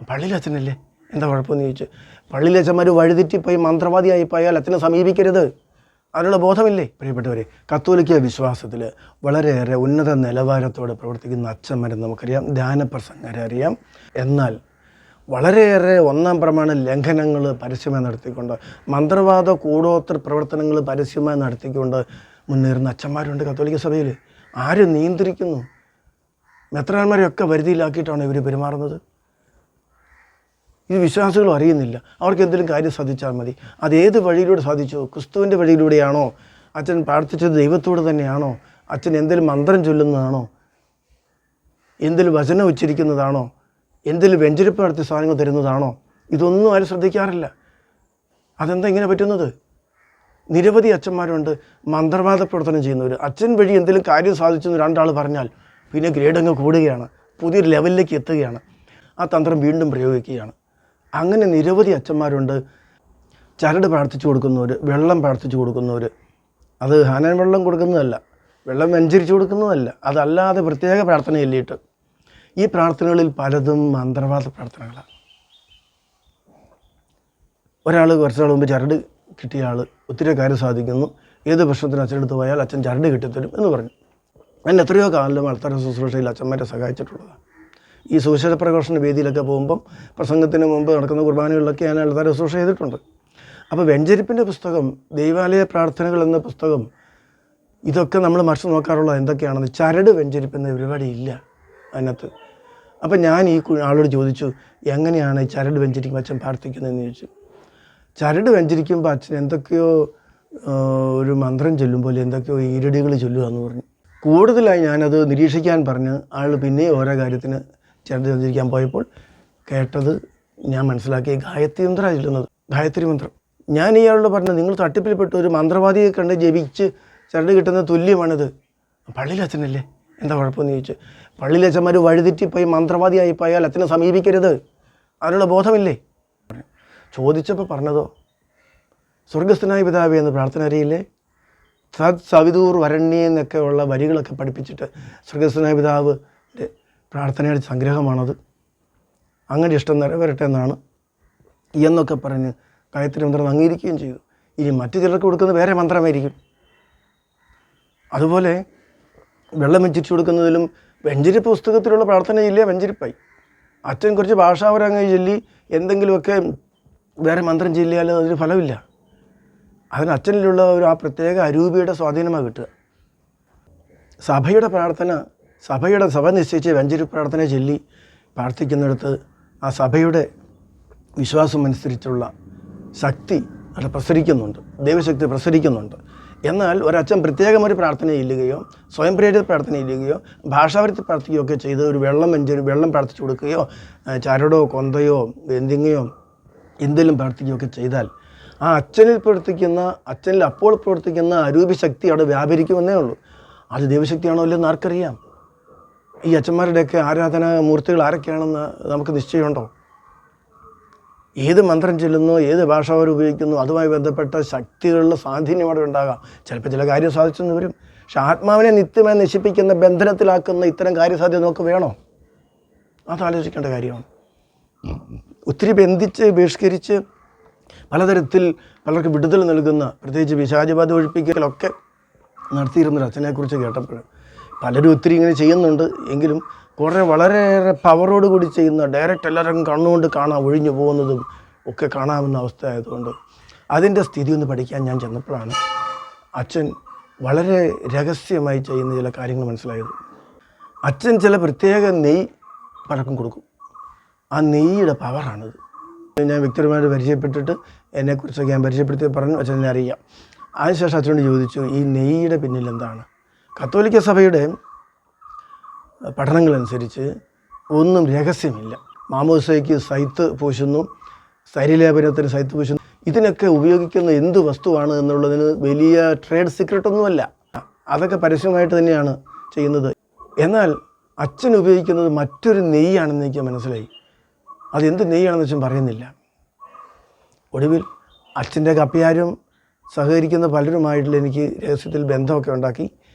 പള്ളിയിലെ അച്ഛനല്ലേ, എന്താ കുഴപ്പമെന്ന് ചോദിച്ചു. പള്ളിയിലെ അച്ഛന്മാർ വഴിതെറ്റിപ്പോയി മന്ത്രവാദിയായി പോയാൽ അച്ഛനെ സമീപിക്കരുത്, അതിനുള്ള ബോധമില്ലേ? പ്രിയപ്പെട്ടവരെ, കത്തോലിക്ക വിശ്വാസത്തിൽ വളരെയേറെ ഉന്നത നിലവാരത്തോടെ പ്രവർത്തിക്കുന്ന അച്ഛന്മാരെ നമുക്കറിയാം, ധ്യാനപ്രസംഗരെ അറിയാം. എന്നാൽ വളരെയേറെ ഒന്നാം പ്രമാണ ലംഘനങ്ങൾ പരസ്യമായി നടത്തിക്കൊണ്ട്, മന്ത്രവാദ കൂടോത്ര പ്രവർത്തനങ്ങൾ പരസ്യമായി നടത്തിക്കൊണ്ട് മുന്നേറുന്ന അച്ഛന്മാരുണ്ട് കത്തോലിക്ക സഭയിൽ. ആര് നിയന്ത്രിക്കുന്നു? മെത്രാന്മാരെയൊക്കെ വരുതിയിലാക്കിയിട്ടാണ് ഇവർ പെരുമാറുന്നത്. ഇത് വിശ്വാസികളും അറിയുന്നില്ല. അവർക്ക് എന്തെങ്കിലും കാര്യം സാധിച്ചാൽ മതി. അതേത് വഴിയിലൂടെ സാധിച്ചു? ക്രിസ്തുവിൻ്റെ വഴിയിലൂടെയാണോ? അച്ഛൻ പ്രാർത്ഥിച്ചത് ദൈവത്തോട് തന്നെയാണോ? അച്ഛൻ എന്തെങ്കിലും മന്ത്രം ചൊല്ലുന്നതാണോ? എന്തെങ്കിലും വചനം ഉച്ചരിക്കുന്നതാണോ? എന്തെങ്കിലും വെഞ്ചരിപ്പ് നടത്തി സാധനങ്ങൾ തരുന്നതാണോ? ഇതൊന്നും ആരും ശ്രദ്ധിക്കാറില്ല. അതെന്താ ഇങ്ങനെ പറ്റുന്നത്? നിരവധി അച്ഛന്മാരുണ്ട് മന്ത്രവാദ പ്രവർത്തനം ചെയ്യുന്നവർ. അച്ഛൻ വഴി എന്തെങ്കിലും കാര്യം സാധിച്ചെന്ന് രണ്ടാൾ പറഞ്ഞാൽ പിന്നെ ഗ്രേഡങ്ങ് കൂടുകയാണ്, പുതിയൊരു ലെവലിലേക്ക് എത്തുകയാണ്, ആ തന്ത്രം വീണ്ടും പ്രയോഗിക്കുകയാണ്. അങ്ങനെ നിരവധി അച്ഛന്മാരുണ്ട്. ചരട് പ്രാർത്ഥിച്ചു കൊടുക്കുന്നവർ, വെള്ളം പ്രാർത്ഥിച്ചു കൊടുക്കുന്നവർ. അത് ഹാനൻ വെള്ളം കൊടുക്കുന്നതല്ല, വെള്ളം വെഞ്ചരിച്ചു കൊടുക്കുന്നതല്ല, അതല്ലാതെ പ്രത്യേക പ്രാർത്ഥന ചൊല്ലിയിട്ട്. ഈ പ്രാർത്ഥനകളിൽ പലതും മന്ത്രവാദ പ്രാർത്ഥനകളാണ്. ഒരാൾ കുറച്ചാൾ മുമ്പ് ചരട് കിട്ടിയ ആൾ ഒത്തിരി കാര്യം സാധിക്കുന്നു, ഏത് പ്രശ്നത്തിന് അച്ഛനടുത്ത് പോയാൽ അച്ഛൻ ചരട് കിട്ടിത്തരും എന്ന് പറഞ്ഞു. ഞാൻ എത്രയോ കാലം അൾത്താര ശുശ്രൂഷയിൽ അച്ഛന്മാരെ സഹായിച്ചിട്ടുള്ളതാണ്. ഈ സുവിശേഷ പ്രഘോഷണ വേദിയിലൊക്കെ പോകുമ്പം പ്രസംഗത്തിന് മുമ്പ് നടക്കുന്ന കുർബാനകളിലൊക്കെ ഞാൻ അൾത്താര ശുശ്രൂഷ ചെയ്തിട്ടുണ്ട്. അപ്പോൾ വെഞ്ചരിപ്പിൻ്റെ പുസ്തകം, ദൈവാലയ പ്രാർത്ഥനകൾ എന്ന പുസ്തകം, ഇതൊക്കെ നമ്മൾ മറിച്ച് നോക്കാറുള്ളത് എന്തൊക്കെയാണെന്ന്. ചരട് വെഞ്ചരിപ്പിക്കുന്ന പരിപാടിയില്ല അതിനകത്ത്. അപ്പം ഞാൻ ഈ ആളോട് ചോദിച്ചു, എങ്ങനെയാണ് ഈ ചരട് വെഞ്ചരിക്കുമ്പോൾ അച്ഛൻ പ്രാർത്ഥിക്കുന്നതെന്ന് ചോദിച്ചു. ചരട് വെഞ്ചരിക്കുമ്പോൾ അച്ഛൻ എന്തൊക്കെയോ ഒരു മന്ത്രം ചൊല്ലുമ്പോൾ എന്തൊക്കെയോ ഈരടികൾ ചൊല്ലുക എന്ന് പറഞ്ഞു. കൂടുതലായി ഞാനത് നിരീക്ഷിക്കാൻ പറഞ്ഞ് ആൾ പിന്നെ ഓരോ കാര്യത്തിന് ചരട് വെഞ്ചരിക്കാൻ പോയപ്പോൾ കേട്ടത് ഞാൻ മനസ്സിലാക്കി, ഗായത്രി മന്ത്രമാണ് ചൊല്ലുന്നത്, ഗായത്രി മന്ത്രം. ഞാൻ ഇയാളോട് പറഞ്ഞത്, നിങ്ങൾ തട്ടിപ്പിൽപ്പെട്ട് ഒരു മന്ത്രവാദിയെ കണ്ട് ജപിച്ച് ചരട് കിട്ടുന്ന തുല്യമാണിത്. പള്ളിയിലെ അച്ഛനല്ലേ, എന്താ കുഴപ്പമെന്ന് ചോദിച്ചു. പള്ളിയിലെ അച്ഛന്മാർ വഴിതെറ്റിപ്പോയി മന്ത്രവാദിയായി പോയാൽ അച്ഛനെ സമീപിക്കരുത്, അതിനുള്ള ബോധമില്ലേ? ചോദിച്ചപ്പോൾ പറഞ്ഞതോ, സ്വർഗസ്ഥനായ പിതാവേ എന്ന് പ്രാർത്ഥന അറിയില്ലേ, സത് സവിതൂർ വരണ്യേ എന്നൊക്കെ ഉള്ള വരികളൊക്കെ പഠിപ്പിച്ചിട്ട് സ്വർഗസ്ഥനായ പിതാവിൻ്റെ പ്രാർത്ഥനയുടെ സംഗ്രഹമാണത്, അങ്ങനെ ഇഷ്ടം നിറവേറട്ടെ എന്നാണ് എന്നൊക്കെ പറഞ്ഞ് ഗായത്രി മന്ത്രം അംഗീകരിക്കുകയും ചെയ്തു. ഇനി മറ്റു ചിലർക്ക് കൊടുക്കുന്നത് വേറെ മന്ത്രമായിരിക്കും. അതുപോലെ വെള്ളം വെഞ്ചരിച്ചു കൊടുക്കുന്നതിലും വെഞ്ചരിപ്പ് പുസ്തകത്തിലുള്ള പ്രാർത്ഥന ഇല്ല, വെഞ്ചരിപ്പായി. അച്ഛൻ കുറച്ച് ഭാഷാപരങ്ങൾ ചൊല്ലി എന്തെങ്കിലുമൊക്കെ വേറെ മന്ത്രം ചൊല്ലിയാൽ അതിന് ഫലമില്ല. അതിന് അച്ഛനിലുള്ള ആ പ്രത്യേക അരൂപിയുടെ സ്വാധീനമാണ് കിട്ടുക. സഭയുടെ പ്രാർത്ഥന, സഭ നിശ്ചയിച്ച് വെഞ്ചരിപ്പ് പ്രാർത്ഥന ചൊല്ലി പ്രാർത്ഥിക്കുന്നിടത്ത് ആ സഭയുടെ വിശ്വാസം അനുസരിച്ചുള്ള ശക്തി അവിടെ പ്രസരിക്കുന്നുണ്ട്, ദൈവശക്തി പ്രസരിക്കുന്നുണ്ട്. എന്നാൽ ഒരച്ഛൻ പ്രത്യേകം ഒരു പ്രാർത്ഥന ഇല്ലുകയോ സ്വയം പ്രേരിത പ്രാർത്ഥന ഇല്ലുകയോ ഭാഷാവരത്തിൽ പ്രാർത്ഥിക്കുകയോ ഒക്കെ ചെയ്ത് ഒരു വെള്ളം പ്രാർത്ഥിച്ചു കൊടുക്കുകയോ ചരടോ കൊന്തയോ എന്തിങ്ങയോ എന്തെങ്കിലും പ്രാർത്ഥിക്കുകയൊക്കെ ചെയ്താൽ ആ അച്ഛനിൽ അപ്പോൾ പ്രവർത്തിക്കുന്ന അരൂപി ശക്തി അവിടെ വ്യാപരിക്കുമെന്നേ ഉള്ളൂ. അത് ദൈവശക്തിയാണോ അല്ലെന്ന് ആർക്കറിയാം? ഈ അച്ഛന്മാരുടെയൊക്കെ ആരാധനാ മൂർത്തികൾ ആരൊക്കെയാണെന്ന് നമുക്ക് നിശ്ചയമുണ്ടോ? ഏത് മന്ത്രം ചൊല്ലുന്നു, ഏത് ഭാഷ അവർ ഉപയോഗിക്കുന്നു, അതുമായി ബന്ധപ്പെട്ട ശക്തികളുടെ സ്വാധീനം അവിടെ ഉണ്ടാകാം. ചിലപ്പോൾ ചില കാര്യം സാധിച്ചെന്ന് വരും. പക്ഷെ ആത്മാവിനെ നിത്യമായി നശിപ്പിക്കുന്ന, ബന്ധനത്തിലാക്കുന്ന ഇത്തരം കാര്യസാധ്യത നമുക്ക് വേണോ? അതാലോചിക്കേണ്ട കാര്യമാണ്. ഒത്തിരി ബന്ധിച്ച് ബഹിഷ്കരിച്ച് പലതരത്തിൽ പലർക്ക് വിടുതൽ നൽകുന്ന, പ്രത്യേകിച്ച് പിശാചബാധ ഒഴിപ്പിക്കലൊക്കെ നടത്തിയിരുന്നൊരു അച്ഛനെക്കുറിച്ച് കേട്ടപ്പോൾ പലരും ഒത്തിരി ഇങ്ങനെ ചെയ്യുന്നുണ്ട്. എങ്കിലും വളരെയേറെ പവറോട് കൂടി ചെയ്യുന്ന, ഡയറക്റ്റ് എല്ലാവരും കണ്ണുകൊണ്ട് കാണാൻ ഒഴിഞ്ഞു പോകുന്നതും ഒക്കെ കാണാവുന്ന അവസ്ഥ ആയതുകൊണ്ട് അതിൻ്റെ സ്ഥിതി ഒന്ന് പഠിക്കാൻ ഞാൻ ചെന്നപ്പോഴാണ് അച്ഛൻ വളരെ രഹസ്യമായി ചെയ്യുന്ന ചില കാര്യങ്ങൾ മനസ്സിലായത്. അച്ഛൻ ചില പ്രത്യേക നെയ്യ് പലർക്കും കൊടുക്കും. ആ നെയ്യുടെ പവറാണിത്. ഞാൻ വ്യക്തിപരമായിട്ട് പരിചയപ്പെട്ടിട്ട് എന്നെക്കുറിച്ചൊക്കെ ഞാൻ പരിചയപ്പെടുത്തി പറഞ്ഞു, അച്ഛനെ അറിയാം. അതിനുശേഷം അച്ഛനോട് ചോദിച്ചു, ഈ നെയ്യുടെ പിന്നിൽ എന്താണ്? കത്തോലിക്ക സഭയുടെ പഠനങ്ങളനുസരിച്ച് ഒന്നും രഹസ്യമില്ല. മാമോദിസയ്ക്ക് സൈത്ത് പൂശുന്നു, സ്ഥൈര്യലേപനത്തിന് സൈത്ത് പൂശുന്നു. ഇതിനൊക്കെ ഉപയോഗിക്കുന്ന എന്ത് വസ്തുവാണ് എന്നുള്ളതിന് വലിയ ട്രേഡ് സീക്രട്ടൊന്നുമല്ല. അതൊക്കെ പരസ്യമായിട്ട് തന്നെയാണ് ചെയ്യുന്നത്. എന്നാൽ അച്ഛൻ ഉപയോഗിക്കുന്നത് മറ്റൊരു നെയ്യാണെന്ന് എനിക്ക് മനസ്സിലായി. അതെന്ത് നെയ്യാണെന്ന് അച്ഛൻ പറയുന്നില്ല. ഒടുവിൽ അച്ഛൻ്റെ കപ്പിയാരും സഹകരിക്കുന്ന പലരുമായിട്ടുള്ള എനിക്ക് രഹസ്യത്തിൽ ബന്ധമൊക്കെ ഉണ്ടാക്കി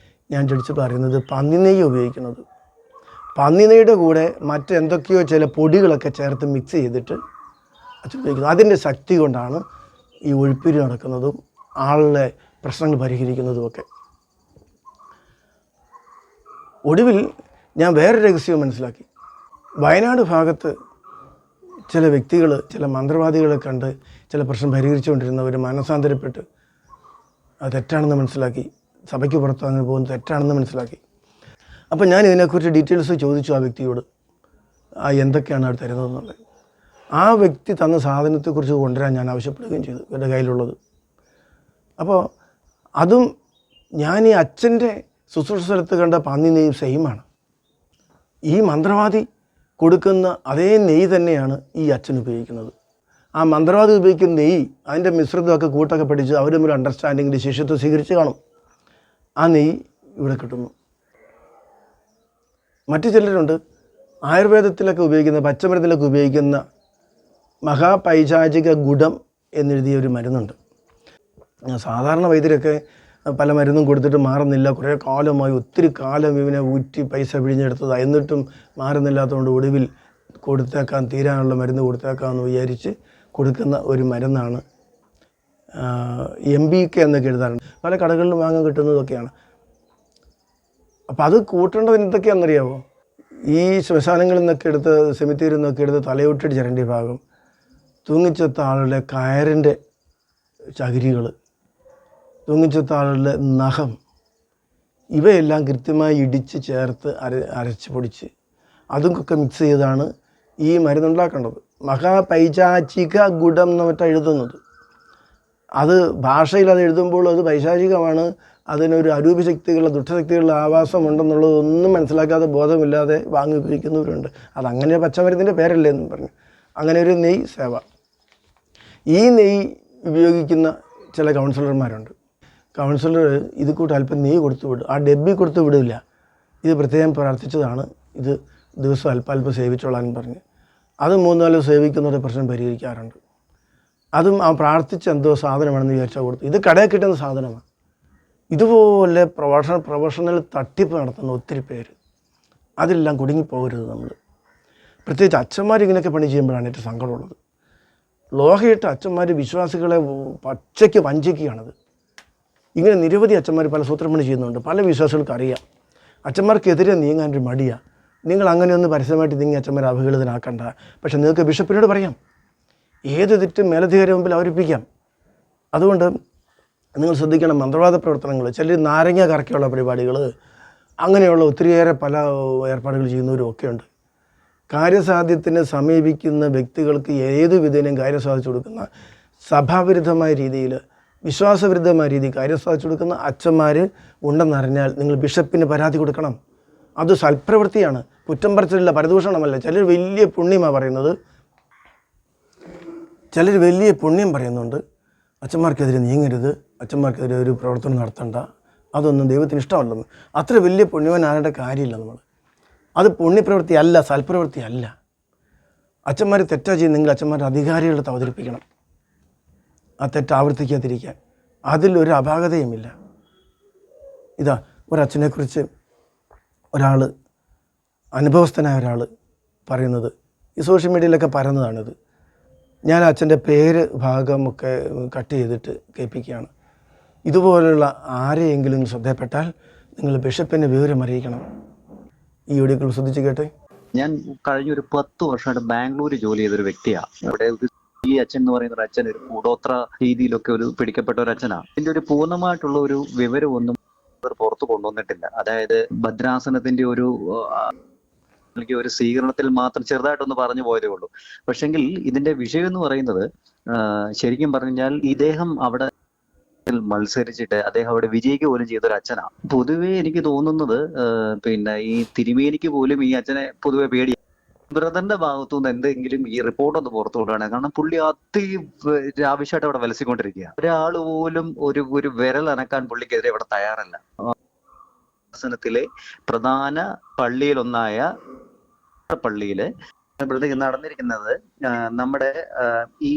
ഞാൻ ചോദിച്ച് പറയുന്നത് പന്നി നെയ്യ് ഉപയോഗിക്കുന്നത്. പന്നിനെയ്യുടെ കൂടെ മറ്റെന്തൊക്കെയോ ചില പൊടികളൊക്കെ ചേർത്ത് മിക്സ് ചെയ്തിട്ട് അച്ഛൻ ഉപയോഗിക്കുന്നത്. അതിൻ്റെ ശക്തി കൊണ്ടാണ് ഈ ഒഴിപ്പിരി നടക്കുന്നതും ആളുടെ പ്രശ്നങ്ങൾ പരിഹരിക്കുന്നതുമൊക്കെ. ഒടുവിൽ ഞാൻ വേറെ രഹസ്യവും മനസ്സിലാക്കി. വയനാട് ഭാഗത്ത് ചില വ്യക്തികൾ ചില മന്ത്രവാദികളെ കണ്ട് ചില പ്രശ്നം പരിഹരിച്ചുകൊണ്ടിരുന്നവർ മനസാന്തരപ്പെട്ട് അത് തെറ്റാണെന്ന് മനസ്സിലാക്കി. സഭയ്ക്ക് പുറത്ത് അങ്ങനെ പോകുന്നത് തെറ്റാണെന്ന് മനസ്സിലാക്കി. അപ്പോൾ ഞാൻ ഇതിനെക്കുറിച്ച് ഡീറ്റെയിൽസ് ചോദിച്ചു ആ വ്യക്തിയോട്, എന്തൊക്കെയാണ് അവർ തരുന്നതെന്നുള്ളത്. ആ വ്യക്തി തന്ന സാധനത്തെക്കുറിച്ച് കൊണ്ടുവരാൻ ഞാൻ ആവശ്യപ്പെടുകയും ചെയ്തു, എൻ്റെ കയ്യിലുള്ളത്. അപ്പോൾ അതും ഞാൻ ഈ അച്ഛൻ്റെ ശുശ്രൂഷ സ്ഥലത്ത് കണ്ട പന്നി നെയ്യും സെയിമാണ്. ഈ മന്ത്രവാദി കൊടുക്കുന്ന അതേ നെയ്യ് തന്നെയാണ് ഈ അച്ഛൻ ഉപയോഗിക്കുന്നത്. ആ മന്ത്രവാദി ഉപയോഗിക്കുന്ന നെയ്യ് അതിൻ്റെ മിശ്രിതമൊക്കെ കൂട്ടൊക്കെ പഠിച്ച് അവർ തമ്മിൽ അണ്ടർസ്റ്റാൻഡിങ്ങിൻ്റെ ശിഷ്യത്വം സ്വീകരിച്ച് കാണും. ആ നെയ്യ് ഇവിടെ കിട്ടുന്നു. മറ്റു ചിലരുണ്ട് ആയുർവേദത്തിലൊക്കെ ഉപയോഗിക്കുന്ന പച്ചമരുന്നിലൊക്കെ ഉപയോഗിക്കുന്ന മഹാപൈശാചിക ഗുഡം എന്നെഴുതിയ ഒരു മരുന്നുണ്ട്. സാധാരണ വൈദ്യരൊക്കെ പല മരുന്നും കൊടുത്തിട്ട് മാറുന്നില്ല, കുറേ കാലമായി ഒത്തിരി കാലം ഇവനെ ഊറ്റി പൈസ പിഴിഞ്ഞെടുത്തതാണ്, എന്നിട്ടും മാറുന്നില്ലാത്തതുകൊണ്ട് ഒടുവിൽ കൊടുത്തേക്കാൻ തീരാനുള്ള മരുന്ന് കൊടുത്തേക്കാമെന്ന് വിചാരിച്ച് കൊടുക്കുന്ന ഒരു മരുന്നാണ് MBK എന്നൊക്കെ എഴുതാറുണ്ട്. പല കടകളിലും വാങ്ങാൻ കിട്ടുന്നതൊക്കെയാണ്. അപ്പോൾ അത് കൂട്ടേണ്ടത് എന്തൊക്കെയാണെന്നറിയാമോ? ഈ ശ്മശാനങ്ങളിൽ നിന്നൊക്കെ എടുത്ത് സെമിത്തേരിയിൽ നിന്നൊക്കെ എടുത്ത് തലയൊട്ടിട്ട് ചിരണ്ടിയ ഭാഗം, തൂങ്ങിച്ചത്ത ആളുടെ കയറിൻ്റെ ചകിരികൾ, തൂങ്ങിച്ചത്ത ആളുടെ നഖം, ഇവയെല്ലാം കൃത്യമായി ഇടിച്ച് ചേർത്ത് അരച്ച് പൊടിച്ച് അതൊക്കെ മിക്സ് ചെയ്താണ് ഈ മരുന്നുണ്ടാക്കേണ്ടത്. മഹാപൈശാചിക ഗുഡം എന്ന് മറ്റാണ് എഴുതുന്നത്. അത് ഭാഷയിൽ അത് എഴുതുമ്പോൾ അത് പൈശാചികമാണ്, അതിനൊരു അരൂപശക്തികളുടെ ദുഷ്ടശക്തികളുടെ ആവാസമുണ്ടെന്നുള്ളതൊന്നും മനസ്സിലാക്കാതെ ബോധമില്ലാതെ വാങ്ങി ഉപയോഗിക്കുന്നവരുണ്ട്. അതങ്ങനെ പച്ചമരുന്നിൻ്റെ പേരല്ലേ എന്നും പറഞ്ഞു. അങ്ങനെ ഒരു നെയ്യ് സേവ. ഈ നെയ്യ് ഉപയോഗിക്കുന്ന ചില കൗൺസിലർമാരുണ്ട്. കൗൺസിലർ ഇത് കൂട്ട് അല്പം നെയ്യ് കൊടുത്തു വിടും, ആ ഡബ്ബി കൊടുത്തു വിടില്ല. ഇത് പ്രത്യേകം പ്രാർത്ഥിച്ചതാണ്, ഇത് ദിവസം അല്പം സേവിച്ചോളാൻ പറഞ്ഞ്. അത് 3-4 സേവിക്കുന്നവരുടെ പ്രശ്നം പരിഹരിക്കാറുണ്ട്. അതും ആ പ്രാർത്ഥിച്ച എന്തോ സാധനമാണെന്ന് വിചാരിച്ചാൽ കൊടുത്തു. ഇത് കടയിൽ കിട്ടുന്ന സാധനമാണ്. ഇതുപോലെ പ്രൊഫഷണൽ തട്ടിപ്പ് നടത്തുന്ന ഒത്തിരി പേര്, അതിലെല്ലാം കുടുങ്ങിപ്പോകരുത് നമ്മൾ. പ്രത്യേകിച്ച് അച്ഛന്മാർ ഇങ്ങനെയൊക്കെ പണി ചെയ്യുമ്പോഴാണ് ഏറ്റവും സങ്കടമുള്ളത്. ലോഹയിട്ട് അച്ഛന്മാർ വിശ്വാസികളെ പച്ചയ്ക്ക് വഞ്ചിക്കുകയാണത്. ഇങ്ങനെ നിരവധി അച്ഛന്മാർ പല സൂത്രപ്പണി ചെയ്യുന്നുണ്ട്. പല വിശ്വാസികൾക്ക് അറിയാം അച്ഛന്മാർക്കെതിരെ നീങ്ങാനൊരു മടിയാണ്. നിങ്ങൾ അങ്ങനെയൊന്ന് പരസ്യമായിട്ട് നീങ്ങി അച്ഛന്മാരെ അവഹേളിതനാക്കണ്ട. പക്ഷെ നിങ്ങൾക്ക് ബിഷപ്പിനോട് പറയാം, ഏത് തെറ്റും മേലധികാരി മുമ്പിൽ അവതരിപ്പിക്കാം. അതുകൊണ്ട് നിങ്ങൾ ശ്രദ്ധിക്കണം. മന്ത്രവാദ പ്രവർത്തനങ്ങൾ, ചിലർ നാരങ്ങ കറക്കിയുള്ള പരിപാടികൾ, അങ്ങനെയുള്ള ഒത്തിരിയേറെ പല ഏർപ്പാടുകൾ ചെയ്യുന്നവരും ഒക്കെയുണ്ട്. കാര്യസാധ്യത്തിന് സമീപിക്കുന്ന വ്യക്തികൾക്ക് ഏതു വിധേനയും കാര്യം സാധിച്ചു കൊടുക്കുന്ന, സഭാവിരുദ്ധമായ രീതിയിൽ വിശ്വാസവിരുദ്ധമായ രീതിയിൽ കാര്യം സാധിച്ചു കൊടുക്കുന്ന അച്ഛന്മാർ ഉണ്ടെന്നറിഞ്ഞാൽ നിങ്ങൾ ബിഷപ്പിന് പരാതി കൊടുക്കണം. അത് സൽപ്രവൃത്തിയാണ്, കുറ്റം പറച്ചിലില്ല, പരദൂഷണമല്ല. ചിലർ വലിയ പുണ്യമാണ് പറയുന്നത്, ചിലർ വലിയ പുണ്യം പറയുന്നുണ്ട്. അച്ഛന്മാർക്കെതിരെ നീങ്ങരുത്, അച്ഛന്മാർക്കെതിരെ ഒരു പ്രവർത്തനം നടത്തണ്ട, അതൊന്നും ദൈവത്തിന് ഇഷ്ടമല്ലെന്ന്. അത്ര വലിയ പുണ്യവാനാകേണ്ട കാര്യമില്ല നമ്മൾ. അത് പുണ്യപ്രവൃത്തി അല്ല, സൽപ്രവൃത്തി അല്ല. അച്ഛന്മാർ തെറ്റാ ചെയ്യുന്നെങ്കിൽ അച്ഛന്മാരുടെ അധികാരികളെ അവതരിപ്പിക്കണം, ആ തെറ്റ് ആവർത്തിക്കാതിരിക്കാൻ. അതിലൊരു അപാകതയുമില്ല. ഇതാ ഒരച്ഛനെക്കുറിച്ച് ഒരാൾ, അനുഭവസ്ഥനായ ഒരാൾ പറയുന്നത്, ഈ സോഷ്യൽ മീഡിയയിലൊക്കെ പരന്നതാണിത്. ഞാൻ അച്ഛൻ്റെ പേര് ഭാഗമൊക്കെ കട്ട് ചെയ്തിട്ട് കേൾപ്പിക്കുകയാണ്. ഇതുപോലുള്ള ആരെയെങ്കിലും ശ്രദ്ധപ്പെട്ടാൽ നിങ്ങൾ ബിഷപ്പിനെ വിവരം അറിയിക്കണം. ഈ വീഡിയോകൾ ശ്രദ്ധിച്ച് കേട്ടെ. ഞാൻ കഴിഞ്ഞൊരു 10 വർഷമായിട്ട് ബാംഗ്ലൂർ ജോലി ചെയ്തൊരു വ്യക്തിയാണ്. അവിടെ ഈ അച്ഛൻ എന്ന് പറയുന്ന ഒരു അച്ഛൻ ഒരു കൂടോത്ര രീതിയിലൊക്കെ ഒരു പിടിക്കപ്പെട്ട ഒരു അച്ഛനാണ്. ഇതിന്റെ ഒരു പൂർണ്ണമായിട്ടുള്ള ഒരു വിവരമൊന്നും പുറത്തു കൊണ്ടുവന്നിട്ടില്ല. അതായത് ഭദ്രാസനത്തിന്റെ ഒരു ഒരു സ്വീകരണത്തിൽ മാത്രം ചെറുതായിട്ടൊന്ന് പറഞ്ഞു പോയതേ ഉള്ളൂ. പക്ഷെങ്കിൽ ഇതിന്റെ വിഷയം എന്ന് പറയുന്നത് ശരിക്കും പറഞ്ഞാൽ ഇദ്ദേഹം അവിടെ മത്സരിച്ചിട്ട് അദ്ദേഹം അവിടെ വിജയിക്കുക പോലും ചെയ്തൊരു അച്ഛനാണ്. പൊതുവേ എനിക്ക് തോന്നുന്നത് ഈ തിരുമേനിക്ക് പോലും ഈ അച്ഛനെ പൊതുവെ പേടിയാണ്. ബ്രദറിന്റെ ഭാഗത്തുനിന്ന് എന്തെങ്കിലും ഈ റിപ്പോർട്ട് ഒന്ന് പുറത്തു കൊണ്ടുവരണം. കാരണം പുള്ളി ആവശ്യമായിട്ട് അവിടെ വലസിക്കൊണ്ടിരിക്കുക. ഒരാൾ പോലും ഒരു വിരൽ അനക്കാൻ പുള്ളിക്കെതിരെ ഇവിടെ തയ്യാറല്ല. ശാസനത്തിലെ പ്രധാന പള്ളിയിലൊന്നായ പള്ളിയില് നടന്നിരിക്കുന്നത് നമ്മുടെ ഈ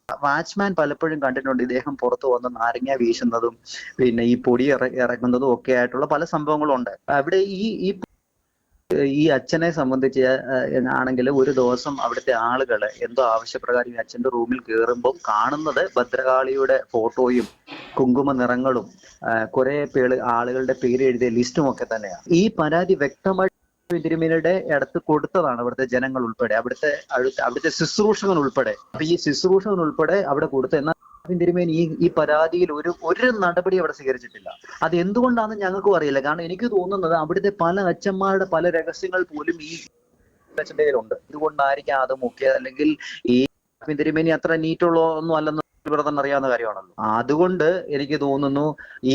വാച്ച്മാൻ പലപ്പോഴും കണ്ടിട്ടുണ്ട് ഇദ്ദേഹം പുറത്തു വന്ന് നാരങ്ങ വീശുന്നതും ഈ പൊടി ഇറക്കുന്നതും ഒക്കെ ആയിട്ടുള്ള പല സംഭവങ്ങളും ഉണ്ട്. അവിടെ ഈ ഈ 10 വർഷമായിട്ട് ഈ അച്ഛൻ അവിടെ നടത്തുന്ന ഈ ഒരു കാര്യങ്ങൾ വളരെ ഗൗരവമായിട്ട് കാണുന്ന ഒരു വ്യക്തിയാണ്. കാരണം ഈ അച്ഛൻ ഒരു ഒരു വ്യക്തിയാണ്. ഈ അച്ഛൻ ഒരു ഈ അച്ഛനെ സംബന്ധിച്ച് ആണെങ്കിൽ ഒരു ദിവസം അവിടുത്തെ ആളുകൾ എന്തോ ആവശ്യപ്രകാരം ഈ അച്ഛന്റെ റൂമിൽ കയറുമ്പോൾ കാണുന്നത് ഭദ്രകാളിയുടെ ഫോട്ടോയും കുങ്കുമ നിറങ്ങളും കുറെ ആളുകളുടെ പേര് എഴുതിയ ലിസ്റ്റും ഒക്കെ തന്നെയാണ്. ഈ പരാതി വ്യക്തമായി തിരുമേനിയുടെ അടുത്ത് കൊടുത്തതാണ് അവിടുത്തെ ജനങ്ങൾ ഉൾപ്പെടെ, അവിടുത്തെ ശുശ്രൂഷകൻ ഉൾപ്പെടെ. അപ്പൊ ഈ ശുശ്രൂഷകൻ ഉൾപ്പെടെ അവിടെ കൊടുത്ത, എന്നാൽ തിരുമേനി ഈ പരാതിയിൽ ഒരു നടപടി അവിടെ സ്വീകരിച്ചിട്ടില്ല. അത് എന്തുകൊണ്ടാണെന്ന് ഞങ്ങൾക്കും അറിയില്ല. കാരണം എനിക്ക് തോന്നുന്നത് അവിടുത്തെ പല അച്ഛന്മാരുടെ പല രഹസ്യങ്ങൾ പോലും ഈ അച്ഛൻ്റെ കയ്യിലുണ്ട്. ഇതുകൊണ്ടായിരിക്കാം അത് മുഖ്യ, അല്ലെങ്കിൽ ഈ തിരുമേനി അത്ര നീറ്റുള്ള ഒന്നും അല്ലെന്ന് ഇവിടെ തന്നെ അറിയാവുന്ന കാര്യമാണല്ലോ. അതുകൊണ്ട് എനിക്ക് തോന്നുന്നു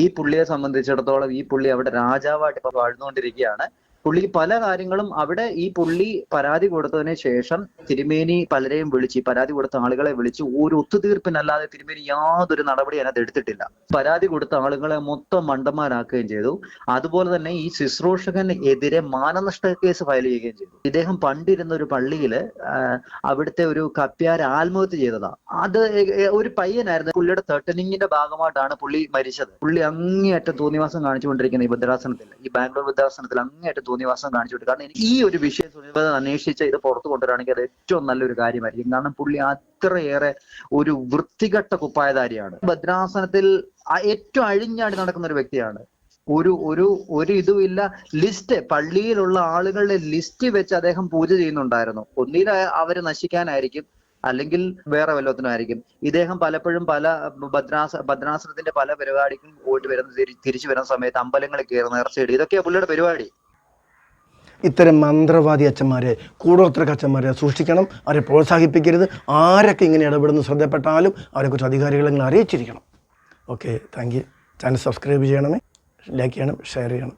ഈ പുള്ളിയെ സംബന്ധിച്ചിടത്തോളം ഈ പുള്ളി അവിടെ രാജാവായിട്ട് ഇപ്പൊ വാഴ്ന്നുകൊണ്ടിരിക്കുകയാണ്. പുള്ളി പല കാര്യങ്ങളും അവിടെ, ഈ പുള്ളി പരാതി കൊടുത്തതിന് ശേഷം തിരുമേനി പലരെയും വിളിച്ച്, പരാതി കൊടുത്ത ആളുകളെ വിളിച്ച് ഒരു ഒത്തുതീർപ്പിനല്ലാതെ തിരുമേനി യാതൊരു നടപടി അതിനകത്ത് എടുത്തിട്ടില്ല. പരാതി കൊടുത്ത ആളുകളെ മൊത്തം മണ്ടന്മാരാക്കുകയും ചെയ്തു. അതുപോലെ തന്നെ ഈ ശുശ്രൂഷകന് എതിരെ മാനനഷ്ട കേസ് ഫയൽ ചെയ്യുകയും ചെയ്തു. ഇദ്ദേഹം പണ്ടിരുന്ന ഒരു പള്ളിയില് അവിടുത്തെ ഒരു കപ്പ്യാര് ആത്മഹത്യ ചെയ്തതാ. അത് ഒരു പയ്യനായിരുന്നു. പുള്ളിയുടെ തെട്ടനിങ്ങിന്റെ ഭാഗമായിട്ടാണ് പുള്ളി മരിച്ചത്. പുള്ളി അങ്ങേയറ്റം തോന്നിവാസം കാണിച്ചുകൊണ്ടിരിക്കുന്ന ഈ ഭദ്രാസനത്തിൽ, ഈ ബാംഗ്ലൂർ ഭദ്രാസനത്തിൽ അങ്ങേയറ്റം തോന്നിവാസം കാണിച്ചിട്ട്. കാരണം ഈ ഒരു വിഷയം അന്വേഷിച്ച് ഇത് പുറത്തു കൊണ്ടുവരാണെങ്കിൽ അത് ഏറ്റവും നല്ലൊരു കാര്യമായിരിക്കും. കാരണം പുള്ളി അത്രയേറെ ഒരു വൃത്തികെട്ട കുപ്പായധാരിയാണ്. ഭദ്രാസനത്തിൽ ഏറ്റവും അഴിഞ്ഞാടി നടക്കുന്ന ഒരു വ്യക്തിയാണ്. ഒരു ഇതുമില്ല. ലിസ്റ്റ്, പള്ളിയിലുള്ള ആളുകളുടെ ലിസ്റ്റ് വെച്ച് അദ്ദേഹം പൂജ ചെയ്യുന്നുണ്ടായിരുന്നു. ഒന്നിൽ അവര് നശിക്കാനായിരിക്കും, അല്ലെങ്കിൽ വേറെ വല്ലത്തിനായിരിക്കും. ഇദ്ദേഹം പലപ്പോഴും പല ഭദ്രാസനത്തിന്റെ പല പരിപാടിക്കും പോയിട്ട് തിരിച്ചു വരുന്ന സമയത്ത് അമ്പലങ്ങളിൽ കയറുന്ന നേർച്ചയിടും. ഇതൊക്കെയാ പുള്ളിയുടെ പരിപാടി. ഇത്തരം മന്ത്രവാദി അച്ഛന്മാരെ, കൂടോത്ര അച്ഛന്മാരെ സൂക്ഷിക്കണം. അവരെ പ്രോത്സാഹിപ്പിക്കരുത്. ആരൊക്കെ ഇങ്ങനെ ഇടപെടുന്നു ശ്രദ്ധപ്പെട്ടാലും അവരെക്കുറിച്ച് അധികാരികളെ അറിയിച്ചിരിക്കണം. Okay, thank you. Channel subscribe ചെയ്യണമേ, ലൈക്ക് ചെയ്യണം, ഷെയർ ചെയ്യണം.